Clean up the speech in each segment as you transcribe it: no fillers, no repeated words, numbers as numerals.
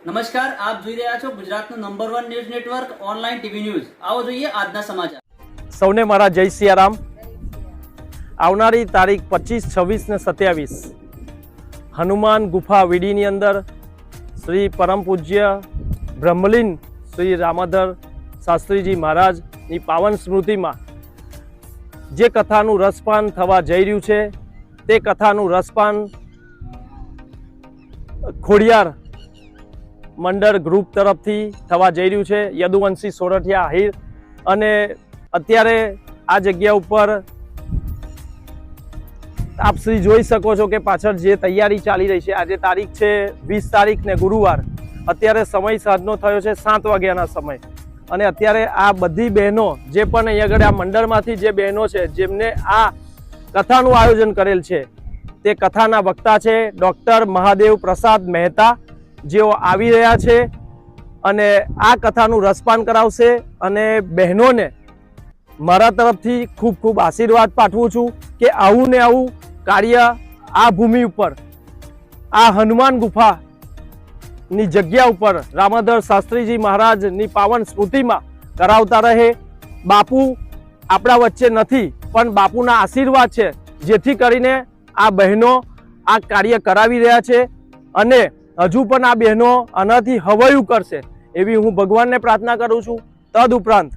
નમસ્કાર, આપ જોઈ રહ્યા છો ગુજરાતનું number 1 news network online TV news. આવો જોઈએ આજના સમાચાર। સૌને મારા જય સિયારામ। આવનારી તારીખ 25, 26 ને 27 હનુમાન ગુફા વીડીની અંદર શ્રી પરમ પૂજ્ય બ્રહ્મલીન શ્રી રામાધર શાસ્ત્રીજી મહારાજની પાવન સ્મૃતિમાં જે કથાનું રસપાન થવા જઈ રહ્યું છે તે કથાનું રસપાન ખોડિયાર મંડળ ગ્રુપ તરફથી થવા જઈ રહ્યું છે। યદુવંશી સોરઠિયા આહિર અને અત્યારે આ જગ્યા ઉપર આપ શ્રી જોઈ શકો છો કે પાછળ જે તૈયારી ચાલી રહી છે। આજે તારીખ છે 20 તારીખ ને ગુરુવાર। અત્યારે સમય સાંજનો થયો છે 7 વાગ્યાના સમય અને અત્યારે આ બધી બહેનો જે પણ અહીં આગળ આ મંડળમાંથી જે બહેનો છે જેમને આ કથાનું આયોજન કરેલ છે તે કથાના વક્તા છે ડૉક્ટર મહાદેવ પ્રસાદ મહેતા, જેઓ આવી રહ્યા છે અને આ કથાનું રસપાન કરાવશે। અને બહેનોને મારા તરફથી ખૂબ ખૂબ આશીર્વાદ પાઠવું છું કે આવું ને આવું કાર્ય આ ભૂમિ ઉપર આ હનુમાન ગુફાની જગ્યા ઉપર રામાધર શાસ્ત્રીજી મહારાજની પાવન સ્મૃતિમાં કરાવતા રહે। બાપુ આપણા વચ્ચે નથી પણ બાપુના આશીર્વાદ છે, જેથી કરીને આ બહેનો આ કાર્ય કરાવી રહ્યા છે અને હજુ પણ આ બહેનો આનાથી હવાયું કરશે એવી હું ભગવાનને પ્રાર્થના કરું છું। તદ ઉપરાંત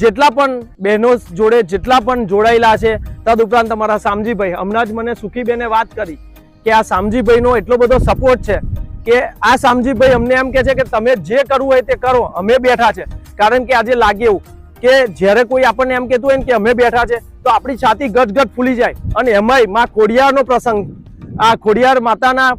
જેટલા પણ બહેનો જોડે જેટલા પણ જોડાયેલા છે, તદ ઉપરાંત તમારા શામજીભાઈ, હમણાં જ મને સુખીબેને વાત કરી કે આ શામજીભાઈનો એટલો બધો સપોર્ટ છે કે આ શામજીભાઈ અમને એમ કહે છે કે તમે જે કરવું હોય તે કરો, અમે બેઠા છે। કારણ કે આજે લાગે એવું કે જ્યારે કોઈ આપણને એમ કહેતું હોય ને કે અમે બેઠા છે તો આપણી છાતી ગટગટ ફૂલી જાય। અને એમાંય માં ખોડિયારનો પ્રસંગ, આ ખોડિયાર માતાના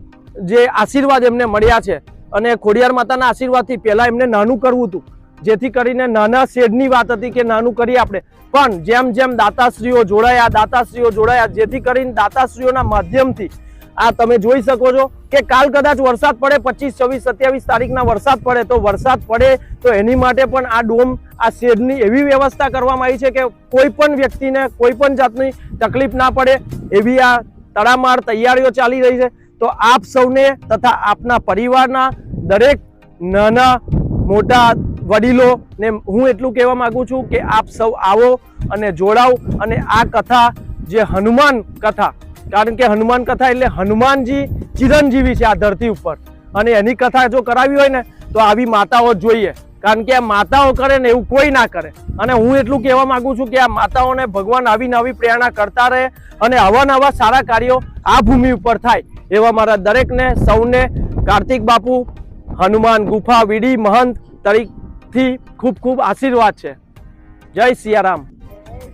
જે આશીર્વાદ એમને મળ્યા છે અને ખોડિયાર માતાના આશીર્વાદથી પહેલાં એમને નાનું કરવું હતું, જેથી કરીને નાના શેડની વાત હતી કે નાનું કરીએ આપણે, પણ જેમ જેમ દાતાશ્રીઓ જોડાયા જેથી કરીને દાતાશ્રીઓના માધ્યમથી આ તમે જોઈ શકો છો કે કાલ કદાચ વરસાદ પડે, 25, 26, 27 તારીખના વરસાદ પડે તો એની માટે પણ આ ડોમ, આ શેડની એવી વ્યવસ્થા કરવામાં આવી છે કે કોઈ પણ વ્યક્તિને કોઈ પણ જાતની તકલીફ ના પડે એવી આ તડામાર તૈયારીઓ ચાલી રહી છે। તો આપ સૌને તથા આપના પરિવારના દરેક નાના મોટા વડીલોને હું એટલું કહેવા માંગુ છું કે આપ સૌ આવો અને જોડાઓ અને આ કથા જે હનુમાન કથા, કારણ કે હનુમાન કથા એટલે હનુમાનજી ચિરંજીવી છે આ ધરતી ઉપર અને એની કથા જો કરાવી હોય ને તો આવી માતાઓ જોઈએ, કારણ કે આ માતાઓ કરે ને એવું કોઈ ના કરે। અને હું એટલું કહેવા માંગુ છું કે આ માતાઓને ભગવાન આવી નવી પ્રેરણા કરતા રહે અને આવા નવા સારા કાર્યો આ ભૂમિ ઉપર થાય એવા મારા દરેકને સૌને કાર્તિક બાપુ હનુમાન ગુફા વીડી મહંત તરીકેથી ખૂબ ખૂબ આશીર્વાદ છે। જય સિયારામ।